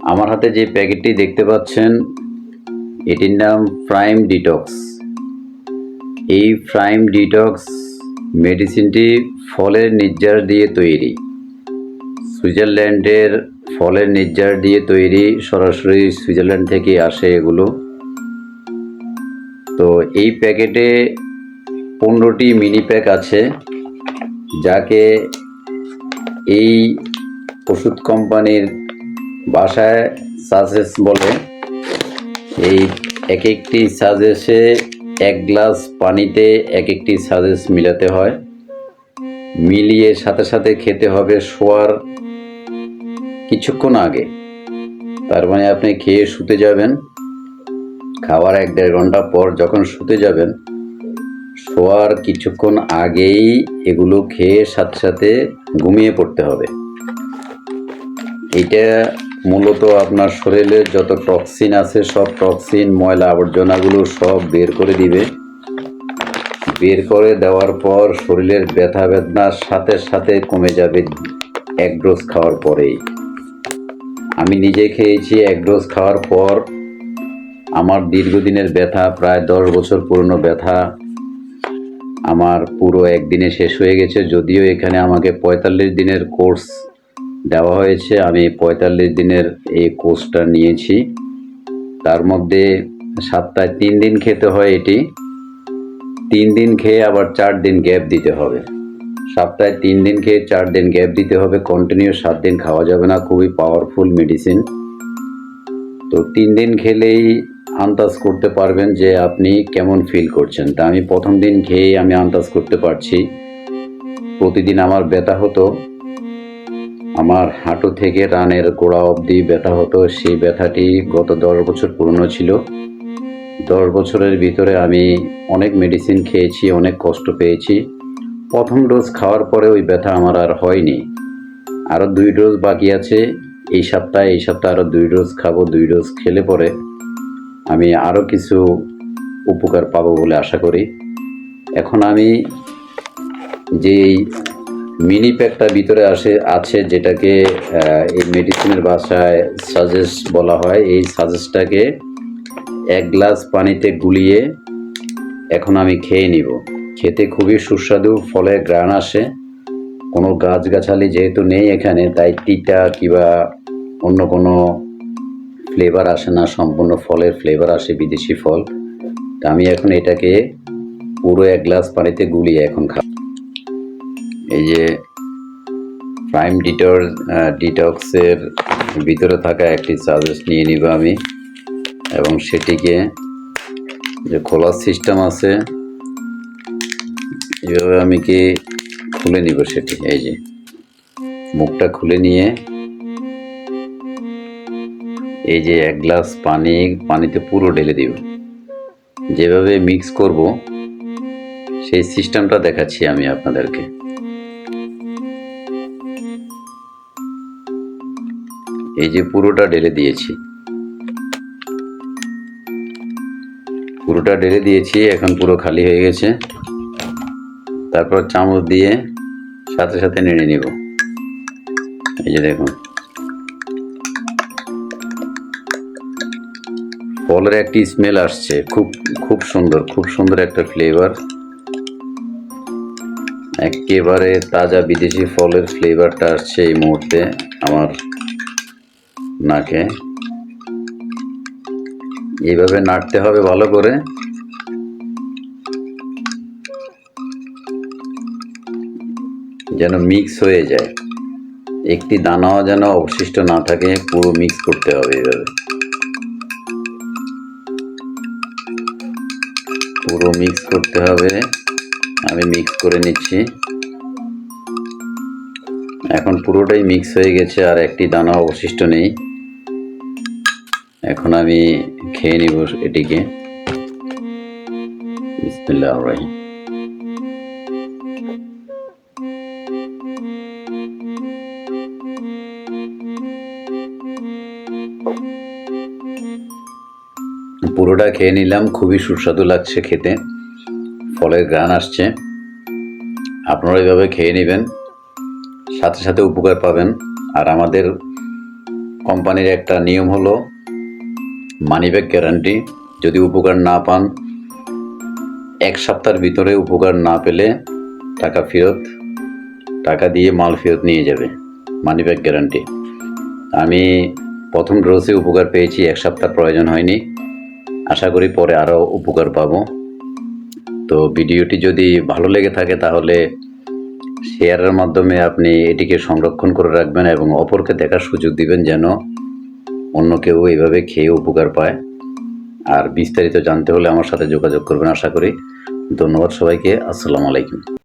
আমার হাতে যে প্যাকেটটি দেখতে পাচ্ছেন এটির নাম প্রাইম ডিটক্স। এই প্রাইম ডিটক্স মেডিসিনটি ফলের নির্যাস দিয়ে তৈরি। সুইজারল্যান্ডের ফলের নির্যাস দিয়ে তৈরি, সরাসরি সুইজারল্যান্ড থেকে আসে এগুলো। তো এই প্যাকেটে 15টি মিনি প্যাক আছে, যাকে এই ওষুধ কোম্পানির ভাষায় সাজেস বলে। এই এক একটি সাজেসে 1 গ্লাস পানিতে এক একটি সাজেস মিলাতে হয়, মিলিয়ে সাথে সাথে খেতে হবে শোয়ার কিছুক্ষণ আগে। তার মানে আপনি খেয়ে শুতে যাবেন, খাওয়ার 1-1.5 ঘন্টা পর যখন শুতে যাবেন, শোয়ার কিছুক্ষণ আগেই এগুলো খেয়ে সাথে সাথে ঘুমিয়ে পড়তে হবে। এটা মূলত আপনার শরীরে যত টক্সিন আছে সব টক্সিন, ময়লা আবর্জনাগুলো সব বের করে দিবে। বের করে দেওয়ার পর শরীরের ব্যথা বেদনার সাথে সাথে কমে যাবে 1 ডোজ খাওয়ার পরেই। আমি নিজে খেয়েছি, 1 ডোজ খাওয়ার পর আমার দীর্ঘদিনের ব্যথা, প্রায় 10 বছর পুরনো ব্যথা আমার পুরো একদিনে শেষ হয়ে গেছে। যদিও এখানে আমাকে 45 দিনের কোর্স দেওয়া হয়েছে, আমি 45 দিনের এই কোর্সটা নিয়েছি। তার মধ্যে সপ্তাহে 3 দিন খেতে হয় এটি, 3 দিন খেয়ে আবার 4 দিন গ্যাপ দিতে হবে। সপ্তাহে 3 দিন খেয়ে 4 দিন গ্যাপ দিতে হবে, কন্টিনিউ 7 দিন খাওয়া যাবে না। খুবই পাওয়ারফুল মেডিসিন। তো 3 দিন খেলেই আন্দাজ করতে পারবেন যে আপনি কেমন ফিল করছেন। তা আমি প্রথম দিন খেয়ে আমি আন্দাজ করতে পারছি। প্রতিদিন আমার ব্যথা হতো, আমার হাঁটু থেকে রানের গোড়া অবধি ব্যথা হতো। সেই ব্যথাটি গত 10 বছর পুরনো ছিল। 10 বছরের ভিতরে আমি অনেক মেডিসিন খেয়েছি, অনেক কষ্ট পেয়েছি। প্রথম ডোজ খাওয়ার পরে ওই ব্যথা আমার আর হয়নি। আরও 2 ডোজ বাকি আছে। এই সপ্তাহে আরও 2 ডোজ খাবো। 2 ডোজ খেলে পরে আমি আরও কিছু উপকার পাবো বলে আশা করি। এখন আমি যেই মিনি প্যাকটা ভিতরে আছে, যেটাকে এই মেডিসিনের ভাষায় সাজেস বলা হয়, এই সাজেসটাকে 1 গ্লাস পানিতে গুলিয়ে এখন আমি খেয়ে নিব। খেতে খুবই সুস্বাদু, ফলের ঘ্রাণ আসে। কোনো গাছগাছালি যেহেতু নেই এখানে, তাই তিতা কিংবা অন্য কোনো ফ্লেভার আসে না, সম্পূর্ণ ফলের ফ্লেভার আসে, বিদেশি ফল। তা আমি এখন এটাকে পুরো 1 গ্লাস পানিতে গুলিয়ে এখন খাবো। এই যে প্রাইম ডিটক্সের ভিতরে থাকা একটি সাজেস্ট নিয়ে নিব আমি, এবং সেটিকে যে খোলার সিস্টেম আছে এভাবে আমি কি খুলে নিব সেটি। এই যে মুখটা খুলে নিয়ে এই যে 1 গ্লাস পানিতে পুরো ঢেলে দিব। যেভাবে মিক্স করব সেই সিস্টেমটা দেখাচ্ছি আমি আপনাদেরকে। এই যে পুরোটা ঢেলে দিয়েছি, এখন পুরো খালি হয়ে গেছে। তারপর চামচ দিয়ে সাথে সাথে নেড়ে নিব। এই যে দেখুন, ফলের একটি স্মেল আসছে, খুব সুন্দর একটা ফ্লেভার। একেবারে তাজা বিদেশি ফলের ফ্লেভারটা আসছে এই মুহূর্তে আমার নাকে। এইভাবে নাড়তে হবে ভালো করে, যেন মিক্স হয়ে যায়, একটি দানাও যেন অবশিষ্ট না থাকে। পুরো মিক্স করতে হবে, এইভাবে পুরো মিক্স করতে হবে। আমি মিক্স করে নিচ্ছি। এখন পুরোটাই মিক্স হয়ে গেছে, আর একটি দানা অবশিষ্ট নেই। এখন আমি খেয়ে নিব এটিকে। বিসমিল্লাহির রহমানির রহিম। পুরোটা খেয়ে নিলাম, খুবই সুস্বাদু লাগছে খেতে, ফলের ঘ্রাণ আসছে। আপনারা এইভাবে খেয়ে নেবেন, সাথে সাথে উপকার পাবেন। আর আমাদের কোম্পানির একটা নিয়ম হলো মানি ব্যাক গ্যারান্টি। যদি উপকার না পান, 1 সপ্তাহের ভিতরে উপকার না পেলে টাকা ফেরত, টাকা দিয়ে মাল ফেরত নিয়ে যাবে, মানি ব্যাক গ্যারান্টি। আমি প্রথম ডোজে উপকার পেয়েছি, 1 সপ্তাহ প্রয়োজন হয়নি। আশা করি পরে আরও উপকার পাবো। তো ভিডিওটি যদি ভালো লেগে থাকে তাহলে শেয়ারের মাধ্যমে আপনি এটিকে সংরক্ষণ করে রাখবেন এবং অপরকে দেখার সুযোগ দিবেন, যেন অন্য কেউ এইভাবে খেয়ে উপকার পায়। আর বিস্তারিত জানতে হলে আমার সাথে যোগাযোগ করবেন আশা করি। ধন্যবাদ সবাইকে। আসসালামু আলাইকুম।